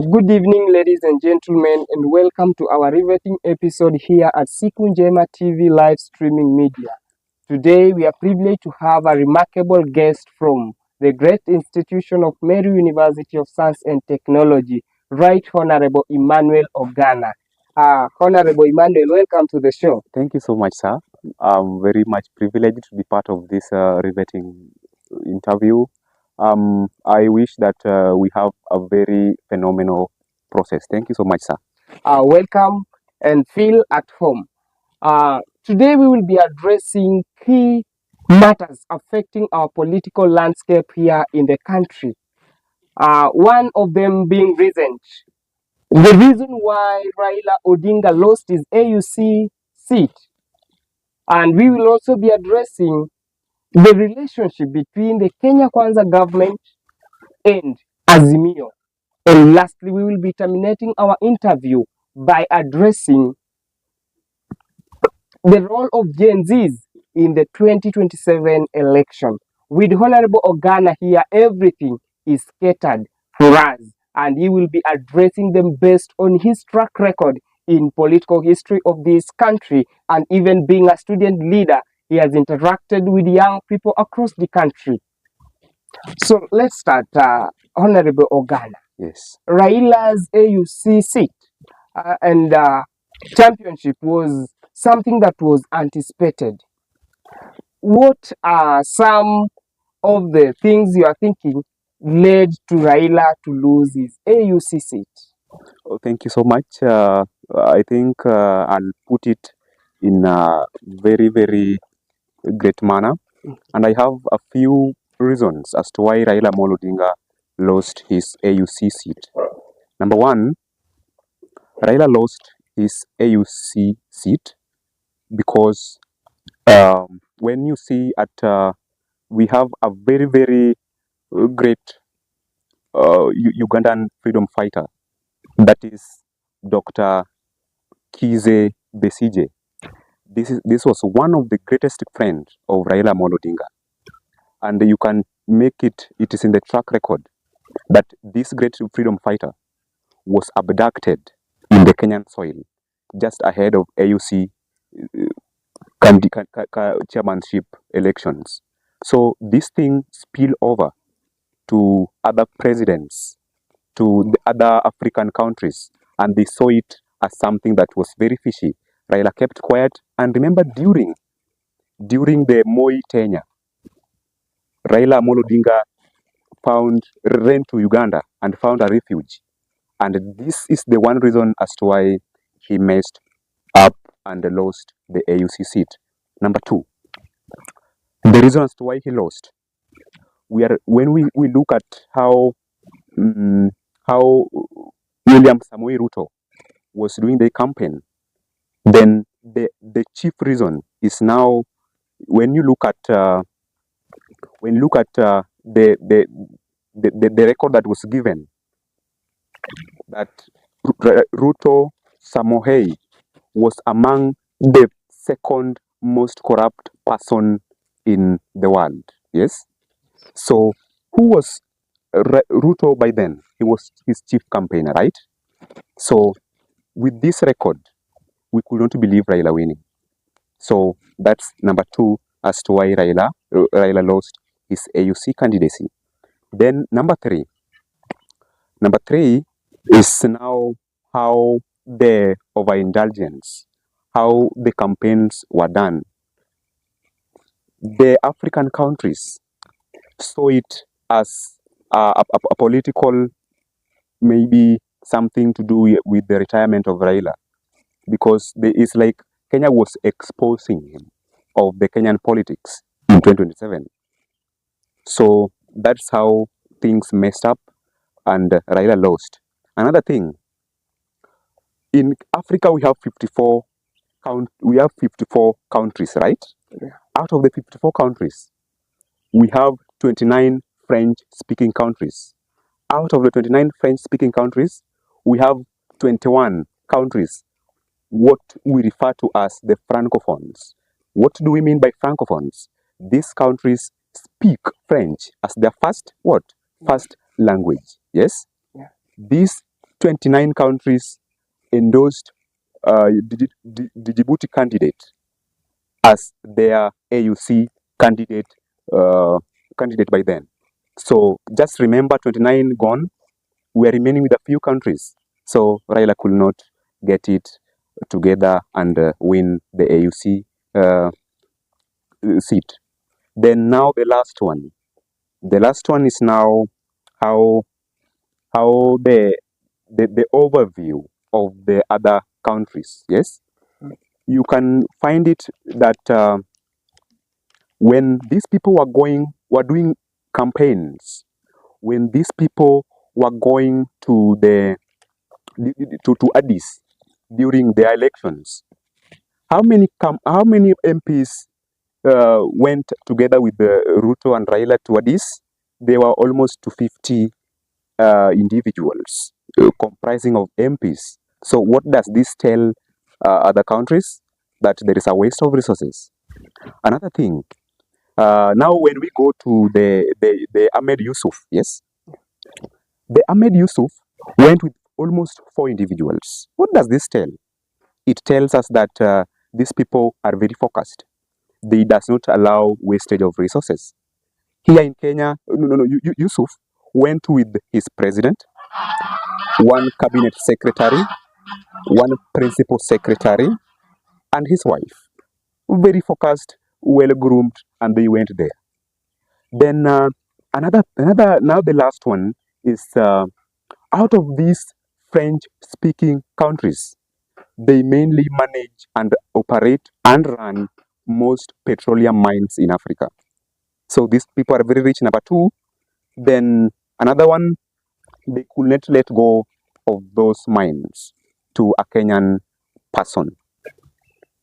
Good evening, ladies and gentlemen, and welcome to our riveting episode here at Siku Njema TV live streaming media. Today, we are privileged to have a remarkable guest from the great institution of Meru University of Science and Technology, Right Honorable Emmanuel Ogana. Honorable Emmanuel, welcome to the show. Thank you so much, sir. I'm very much privileged to be part of this riveting interview. I wish that we have a very phenomenal process. Thank you so much, sir. Welcome and feel at home. Today we will be addressing key matters affecting our political landscape here in the country. One of them being recent. The reason why Raila Odinga lost his AUC seat. And we will also be addressing the relationship between the Kenya Kwanza government and Azimio. And lastly, we will be terminating our interview by addressing the role of Gen Zs in the 2027 election. With Honorable Ogana here, everything is catered for us, and he will be addressing them based on his track record in political history of this country, and even being a student leader, he has interacted with young people across the country. So let's start, Honorable Ogana. Yes. Raila's AUC seat and championship was something that was anticipated. What are some of the things you are thinking led to Raila to lose his AUC seat? Oh, thank you so much. I think I'll put it in a very, very great manner. And I have a few reasons as to why Raila Amolo Odinga lost his AUC seat. Number one, Raila lost his AUC seat because when you see we have a very, very great Ugandan freedom fighter, that is Dr. Kize Besije. This was one of the greatest friends of Raila Amolo Odinga, and you can make it is in the track record that this great freedom fighter was abducted in the Kenyan soil just ahead of AUC chairmanship elections. So this thing spilled over to other presidents, to the other African countries, and they saw it as something that was very fishy. Raila kept quiet, and remember during the Moi tenure, Raila Amolo Odinga ran to Uganda and found a refuge. And this is the one reason as to why he messed up and lost the AUC seat. Number two, the reason as to why he lost, when we look at how William Samoei Ruto was doing the campaign, then the chief reason is now when you look at the record that was given, that Ruto Samoei was among the second most corrupt person in the world. Yes. So who was Ruto by then? He was his chief campaigner, right? So with this record, we could not believe Raila winning. So that's number two as to why Raila lost his AUC candidacy. Then number three is now how the overindulgence, how the campaigns were done. The African countries saw it as a political, maybe something to do with the retirement of Raila, because it's like Kenya was exposing him of the Kenyan politics in 2027. So that's how things messed up and Raila lost. Another thing, in Africa we have 54 countries, right? Yeah. Out of the 54 countries, we have 29 French-speaking countries. Out of the 29 French-speaking countries, we have 21 countries, what we refer to as the Francophones. What do we mean by Francophones? These countries speak French as their first language. Yes? Yeah. These 29 countries endorsed the Djibouti candidate as their AUC candidate candidate by then. So just remember, 29 gone, we are remaining with a few countries. So Raila could not get it together and win the AUC seat. Then now the last one. The last one is now how the overview of the other countries. Yes, you can find it that when these people were doing campaigns, when these people were going to to Addis during their elections, how many MPs went together with Ruto and Raila to Addis? They were almost to 50 individuals comprising of MPs. So what does this tell other countries? That there is a waste of resources. Another thing, now when we go to the Ahmed Yusuf, yes, the Ahmed Yusuf went with almost 4 individuals. What does this tell? It tells us that these people are very focused. They does not allow wastage of resources. Here in Kenya, Yusuf went with his president, one cabinet secretary, one principal secretary, and his wife. Very focused, well groomed, and they went there. Then another now the last one is out of these French-speaking countries, they mainly manage and operate and run most petroleum mines in Africa. So these people are very rich. Number two, then another one, they could not let go of those mines to a Kenyan person.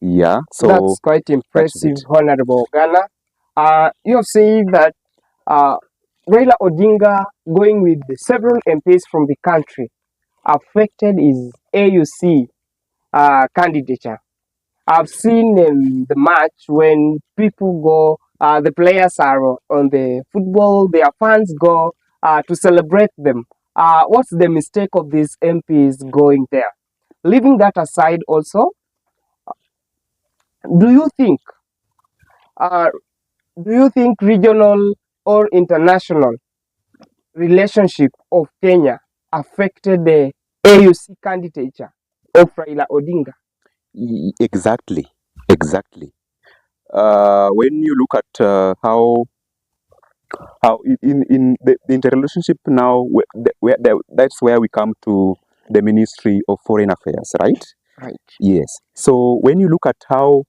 Yeah, so That's quite impressive, Honorable Ogana. You have said that Raila Odinga going with several MPs from the country affected his AUC candidature. I've seen the match when people go, the players are on the football, their fans go to celebrate them. What's the mistake of these MPs going there? Leaving that aside also, do you think uh, regional or international relationship of Kenya affected the AUC candidature of Raila Odinga? exactly. When you look at how in the interrelationship now, that's where we come to the Ministry of Foreign Affairs, right? Right. Yes. So when you look at how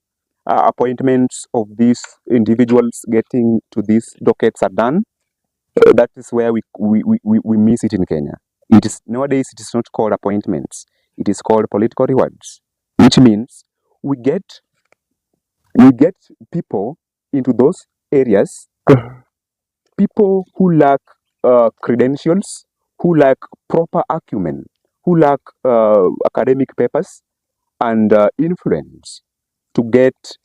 appointments of these individuals getting to these dockets are done, that is where we miss it in Kenya. It is nowadays it is not called appointments; it is called political rewards, which means we get people into those areas, people who lack credentials, who lack proper acumen, who lack academic papers and influence to get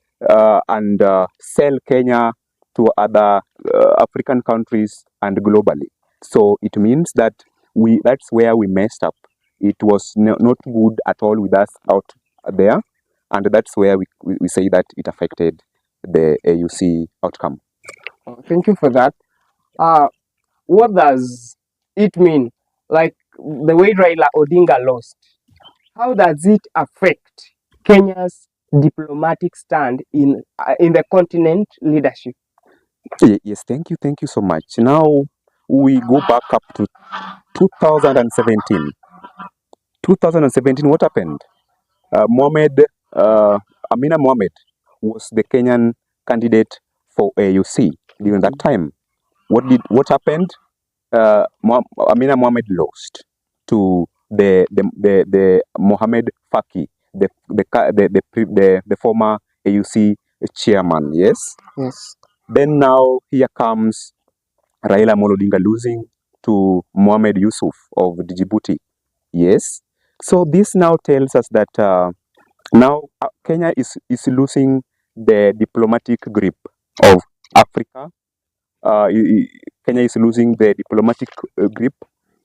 and sell Kenya to other African countries and globally. So it means that that's where we messed up. It was not good at all with us out there, and that's where we say that it affected the AUC outcome. Thank you for that. What does it mean? Like the way Raila Odinga lost, how does it affect Kenya's diplomatic stand in the continent leadership? Yes, thank you so much. Now we go back up to 2017. 2017, what happened? Mohamed, Amina Mohamed was the Kenyan candidate for AUC during that time. What happened? Amina Mohamed lost to the Mohamed Faki, the former AUC chairman. Yes. Yes. Then now here comes Raila Odinga losing to Mohamed Yusuf of Djibouti. Yes. So this now tells us that now Kenya is losing the diplomatic grip of Africa. Kenya is losing the diplomatic grip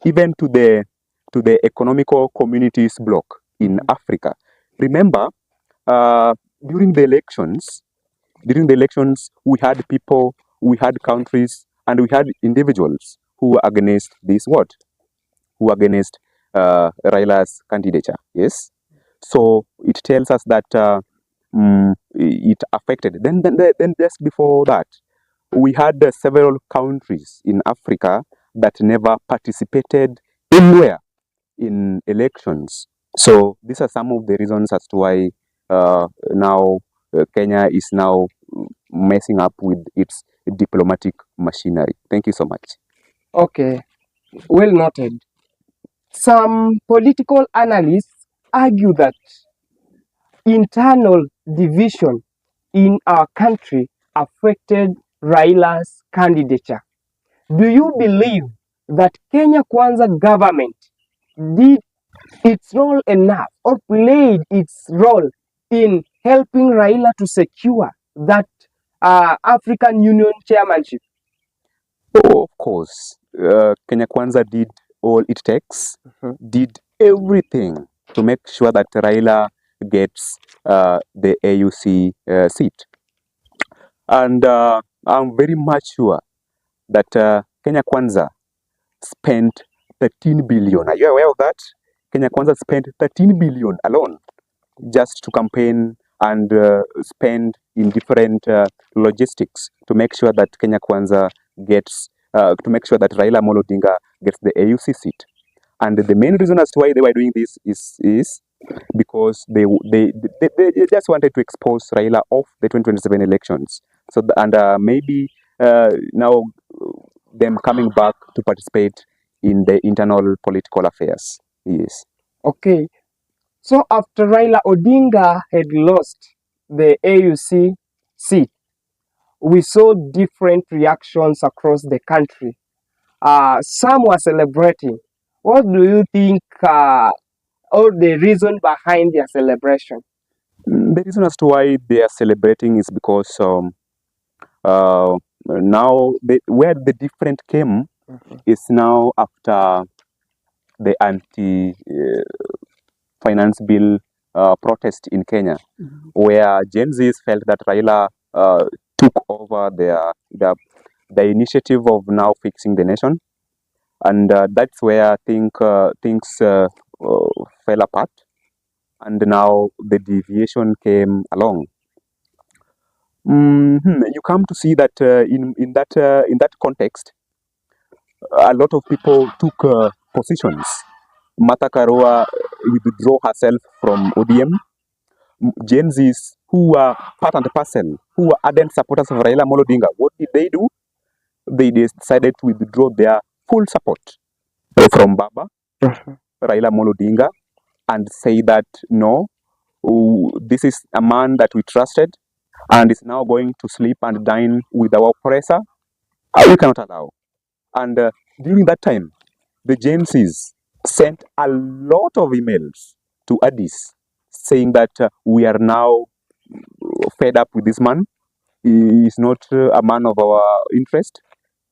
even to the to the economical communities bloc in Africa. Remember, during the elections, we had people, we had countries, and we had individuals who were against this what? Who were against Raila's candidature. Yes. So it tells us that it affected. Then just before that, we had several countries in Africa that never participated anywhere in elections. So these are some of the reasons as to why now Kenya is now messing up with its diplomatic machinery. Thank you so much. Okay, well noted. Some political analysts argue that internal division in our country affected Raila's candidature. Do you believe that Kenya Kwanza government did its role enough or played its role in helping Raila to secure that African Union chairmanship? Oh, of course, Kenya Kwanza did all it takes, did everything to make sure that Raila gets the AUC seat. And I'm very much sure that Kenya Kwanza spent 13 billion. Are you aware of that? Kenya Kwanza spent 13 billion alone just to campaign and spend in different logistics to make sure that Kenya Kwanza gets, to make sure that Raila Amolo Odinga gets the AUC seat. And the main reason as to why they were doing this is because they just wanted to expose Raila off the 2027 elections. So maybe now them coming back to participate in the internal political affairs. Yes. Okay, so after Raila Odinga had lost the AUC seat, we saw different reactions across the country. Some were celebrating. What do you think or the reason behind their celebration? The reason as to why they are celebrating is because now where the different came is now after the anti-finance bill protest in Kenya, where Gen Zs felt that Raila took over the initiative of now fixing the nation, and that's where I think things fell apart, and now the deviation came along. You come to see that in that context, a lot of people took positions. Martha Karua withdrew herself from ODM. Gen Zs who were part and parcel, who were ardent supporters of Raila Amolo Odinga, what did they do? They decided to withdraw their full support from Baba, Raila Amolo Odinga, and say that no, this is a man that we trusted and is now going to sleep and dine with our oppressor. We cannot allow. And during that time, the Gen Zs sent a lot of emails to Addis saying that we are now fed up with this man. He is not a man of our interest,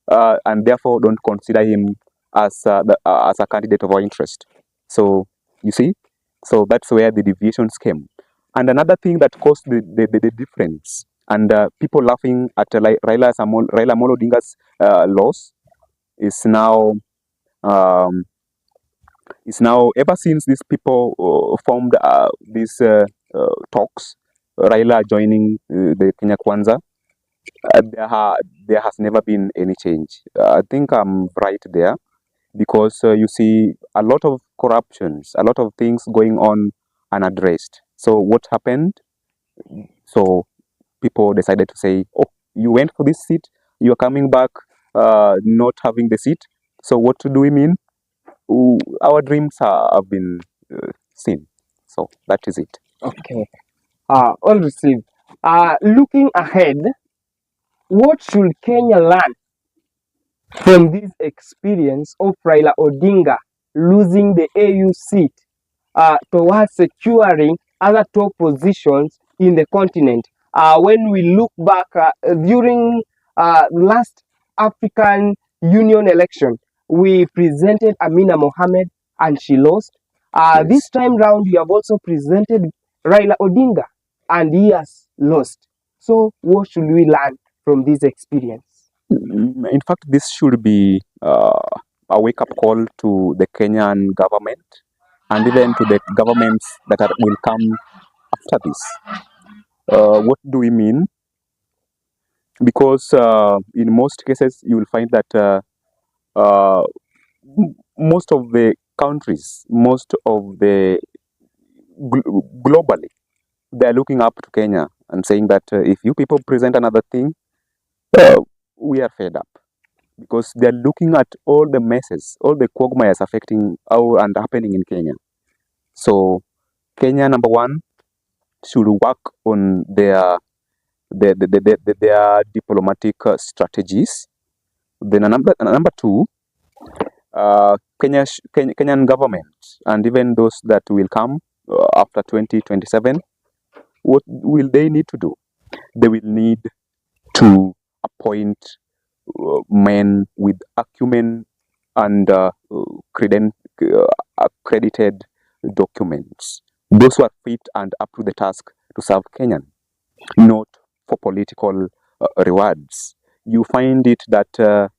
and therefore don't consider him as a candidate of our interest. So you see, so that's where the deviations came. And another thing that caused the difference, and people laughing at Raila Amolo Odinga's loss, is now ever since these people formed these talks, Raila joining the Kenya Kwanza, there has never been any change. I think I'm right there, because you see a lot of corruptions, a lot of things going on unaddressed. So what happened? So people decided to say, oh, you went for this seat, you're coming back not having the seat. So what do we mean? Our dreams have been seen. So that is it. Okay, all received. Looking ahead, what should Kenya learn from this experience of Raila Odinga losing the AU seat towards securing other top positions in the continent? When we look back during last African Union election, we presented Amina Mohammed and she lost. Yes. This time round, you have also presented Raila Odinga, and he has lost. So, what should we learn from this experience? In fact, this should be a wake-up call to the Kenyan government and even to the governments that will come after this. What do we mean? Because in most cases, you will find that uh, most of the countries, most of the globally, they are looking up to Kenya and saying that if you people present another thing, uh, we are fed up. Because they are looking at all the messes, all the quagmires affecting and happening in Kenya. So Kenya, number one, should work on their diplomatic strategies. Then number two, Kenyan government and even those that will come after 2027, what will they need to do? They will need to appoint men with acumen and accredited documents. Those who are fit and up to the task to serve Kenyan, not for political rewards. You find it that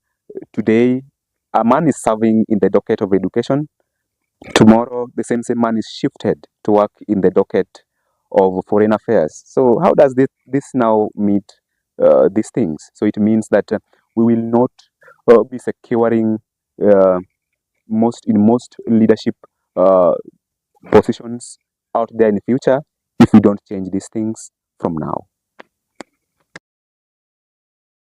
today a man is serving in the docket of education. Tomorrow, the same man is shifted to work in the docket of foreign affairs. So how does this now meet these things? So it means that we will not be securing uh, most leadership uh, positions out there in the future if we don't change these things from now.